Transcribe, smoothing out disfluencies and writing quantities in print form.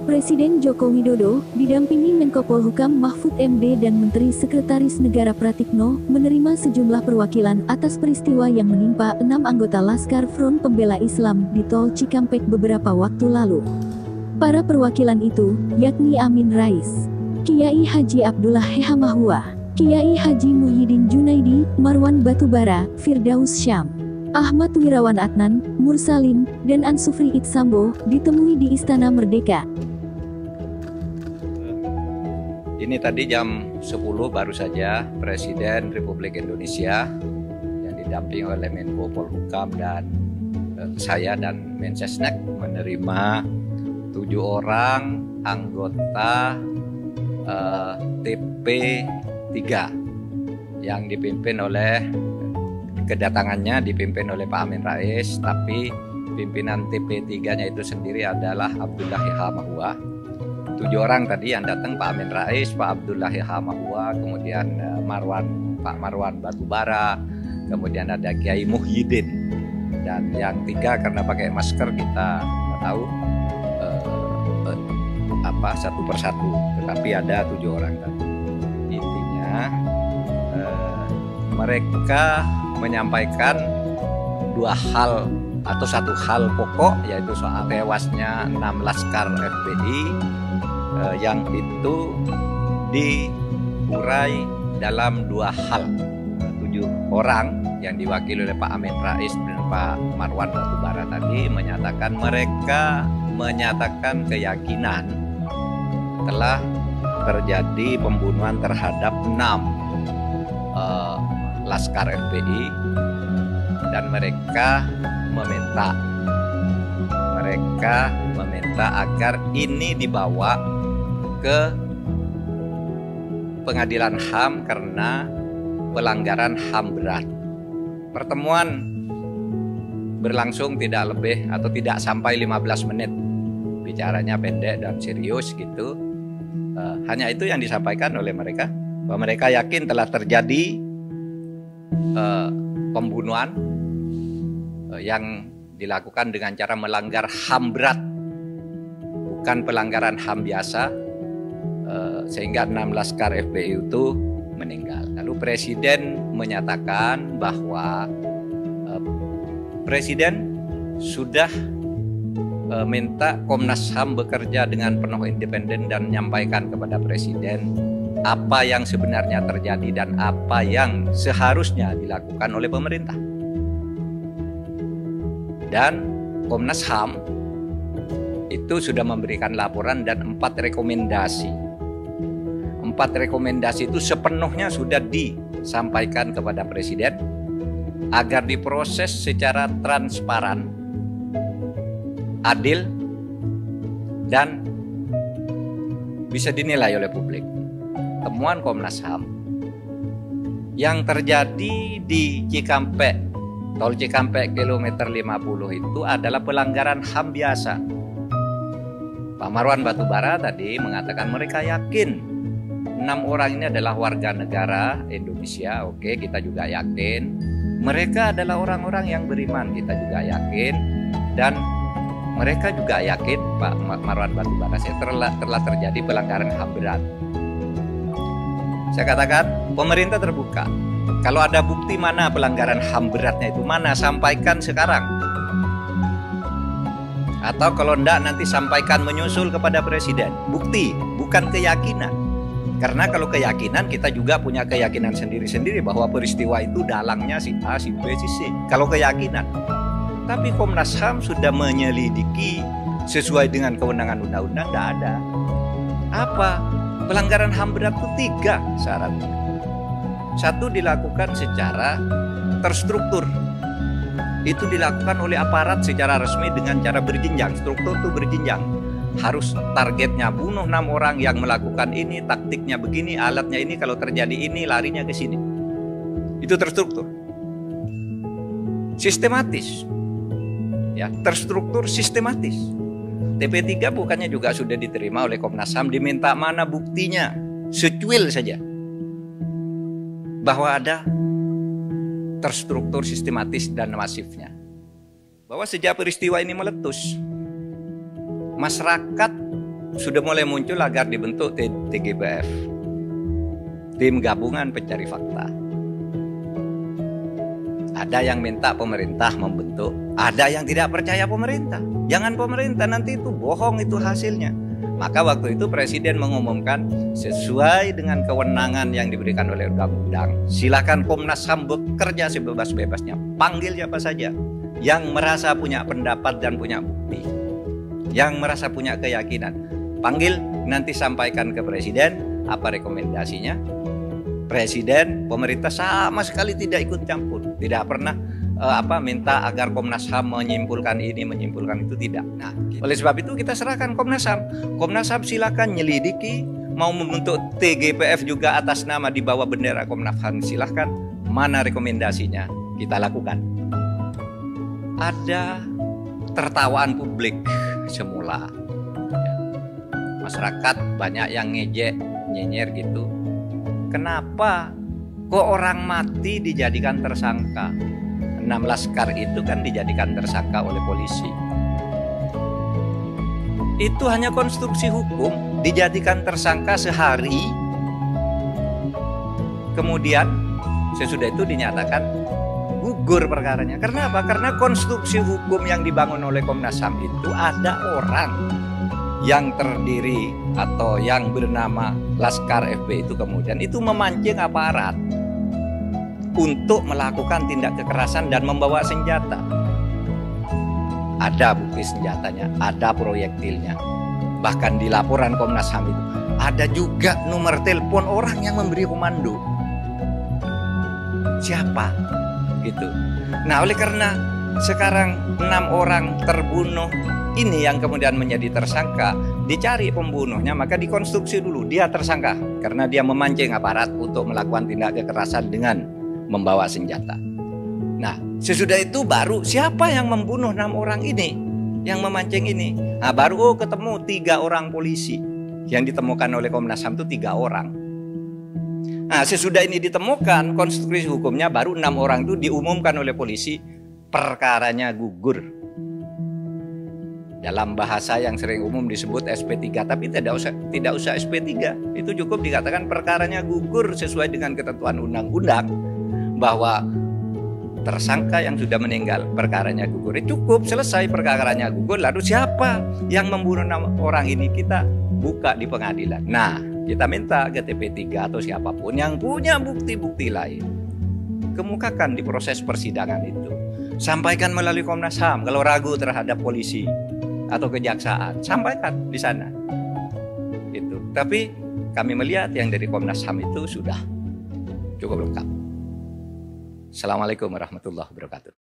Presiden Joko Widodo, didampingi Menko Polhukam Mahfud MD dan Menteri Sekretaris Negara Pratikno, menerima sejumlah perwakilan atas peristiwa yang menimpa 6 anggota Laskar Front Pembela Islam di Tol Cikampek beberapa waktu lalu. Para perwakilan itu, yakni Amin Rais, Kiai Haji Abdullah Hehamahua, Kiai Haji Muhyiddin Junaidi, Marwan Batubara, Firdaus Syam, Ahmad Wirawan Adnan, Mursalim, dan Ansufri Itsambo, ditemui di Istana Merdeka. Ini tadi jam 10 baru saja Presiden Republik Indonesia yang didampingi oleh Menko Polhukam dan saya dan Mensesnek menerima 7 orang anggota TP3 yang dipimpin oleh dipimpin oleh Pak Amin Rais, tapi pimpinan TP3-nya itu sendiri adalah Abdullah Hehamahua. 7 orang tadi yang datang, Pak Amin Rais, Pak Abdullah Hehamahua, kemudian Pak Marwan Batubara, kemudian ada Kiai Muhyiddin, dan yang 3 karena pakai masker kita nggak tahu satu persatu, tetapi ada 7 orang tadi. Intinya mereka menyampaikan 2 hal atau 1 hal pokok, yaitu soal tewasnya 6 Laskar FPI yang itu diurai dalam 2 hal. 7 orang yang diwakili oleh Pak Amin Rais dan Pak Marwan Batubara tadi mereka menyatakan keyakinan telah terjadi pembunuhan terhadap 6 Laskar FPI, dan mereka meminta agar ini dibawa ke pengadilan HAM karena pelanggaran HAM berat. Pertemuan berlangsung tidak lebih atau tidak sampai 15 menit. Bicaranya pendek dan serius gitu. Hanya itu yang disampaikan oleh mereka, bahwa mereka yakin telah terjadi pembunuhan yang dilakukan dengan cara melanggar HAM berat, bukan pelanggaran HAM biasa, sehingga 6 Laskar FPI itu meninggal. Lalu Presiden menyatakan bahwa Presiden sudah minta Komnas HAM bekerja dengan penuh independen dan menyampaikan kepada Presiden apa yang sebenarnya terjadi dan apa yang seharusnya dilakukan oleh pemerintah. Dan Komnas HAM itu sudah memberikan laporan dan 4 rekomendasi. 4 rekomendasi itu sepenuhnya sudah disampaikan kepada Presiden agar diproses secara transparan, adil, dan bisa dinilai oleh publik. Temuan Komnas HAM yang terjadi di Cikampek, Tol Cikampek kilometer 50 itu adalah pelanggaran HAM biasa. Pak Marwan Batubara tadi mengatakan mereka yakin 6 orang ini adalah warga negara Indonesia. Oke, kita juga yakin. Mereka adalah orang-orang yang beriman, kita juga yakin. Dan mereka juga yakin, Pak Marwan Batubara, telah terjadi pelanggaran HAM berat. Saya katakan, pemerintah terbuka. Kalau ada bukti mana pelanggaran HAM beratnya itu mana, sampaikan sekarang. Atau kalau enggak nanti sampaikan menyusul kepada Presiden. Bukti, bukan keyakinan. Karena kalau keyakinan, kita juga punya keyakinan sendiri-sendiri bahwa peristiwa itu dalangnya si A, si B, si C. Kalau keyakinan. Tapi Komnas HAM sudah menyelidiki sesuai dengan kewenangan undang-undang, tidak ada. Apa? Pelanggaran HAM berat itu 3 syaratnya. 1, dilakukan secara terstruktur. Itu dilakukan oleh aparat secara resmi dengan cara berjenjang. Struktur itu berjenjang. Harus targetnya bunuh 6 orang yang melakukan ini, taktiknya begini, alatnya ini, kalau terjadi ini larinya ke sini. Itu terstruktur. Sistematis. Ya, terstruktur sistematis. TP3 bukannya juga sudah diterima oleh Komnas HAM, diminta mana buktinya? Secuil saja. Bahwa ada terstruktur sistematis dan masifnya. Bahwa sejak peristiwa ini meletus, masyarakat sudah mulai muncul agar dibentuk TGPF, tim gabungan pencari fakta. Ada yang minta pemerintah membentuk, ada yang tidak percaya pemerintah. Jangan pemerintah, nanti itu bohong itu hasilnya. Maka waktu itu Presiden mengumumkan sesuai dengan kewenangan yang diberikan oleh undang-undang, silakan Komnas HAM bekerja sebebas-bebasnya, panggil siapa saja yang merasa punya pendapat dan punya bukti, yang merasa punya keyakinan, panggil, nanti sampaikan ke Presiden apa rekomendasinya. Presiden, pemerintah sama sekali tidak ikut campur, tidak pernah minta agar Komnas HAM menyimpulkan ini, menyimpulkan itu, tidak. Nah, oleh sebab itu kita serahkan Komnas HAM. Komnas HAM silakan nyelidiki, mau membentuk TGPF juga atas nama di bawah bendera Komnas HAM, silahkan. Mana rekomendasinya kita lakukan. Ada tertawaan publik semula. Masyarakat banyak yang ngejek, nyenyer gitu. Kenapa kok orang mati dijadikan tersangka? 6 laskar itu kan dijadikan tersangka oleh polisi. Itu hanya konstruksi hukum, dijadikan tersangka sehari. Kemudian sesudah itu dinyatakan gugur perkaranya. Karena apa? Karena konstruksi hukum yang dibangun oleh Komnas HAM itu ada orang yang terdiri atau yang bernama Laskar FP itu kemudian itu memancing aparat untuk melakukan tindak kekerasan dan membawa senjata. Ada bukti senjatanya, ada proyektilnya. Bahkan di laporan Komnas HAM itu ada juga nomor telepon orang yang memberi komando. Siapa? Gitu. Nah, oleh karena sekarang 6 orang terbunuh ini yang kemudian menjadi tersangka, dicari pembunuhnya, maka dikonstruksi dulu dia tersangka karena dia memancing aparat untuk melakukan tindak kekerasan dengan membawa senjata. Nah, sesudah itu baru siapa yang membunuh 6 orang ini, yang memancing ini. Nah, baru ketemu 3 orang polisi yang ditemukan oleh Komnas HAM itu 3 orang. Nah, sesudah ini ditemukan konstruksi hukumnya, baru 6 orang itu diumumkan oleh polisi, perkaranya gugur. Dalam bahasa yang sering umum disebut SP3, tapi tidak usah SP3. Itu cukup dikatakan perkaranya gugur sesuai dengan ketentuan undang-undang, bahwa tersangka yang sudah meninggal perkaranya gugur. Cukup, selesai perkaranya gugur. Lalu siapa yang membunuh 6 orang ini, kita buka di pengadilan. Nah, kita minta ke TP3 atau siapapun yang punya bukti-bukti lain, kemukakan di proses persidangan itu. Sampaikan melalui Komnas HAM. Kalau ragu terhadap polisi atau kejaksaan, sampaikan di sana. Itu. Tapi kami melihat yang dari Komnas HAM itu sudah cukup lengkap. Assalamualaikum warahmatullahi wabarakatuh.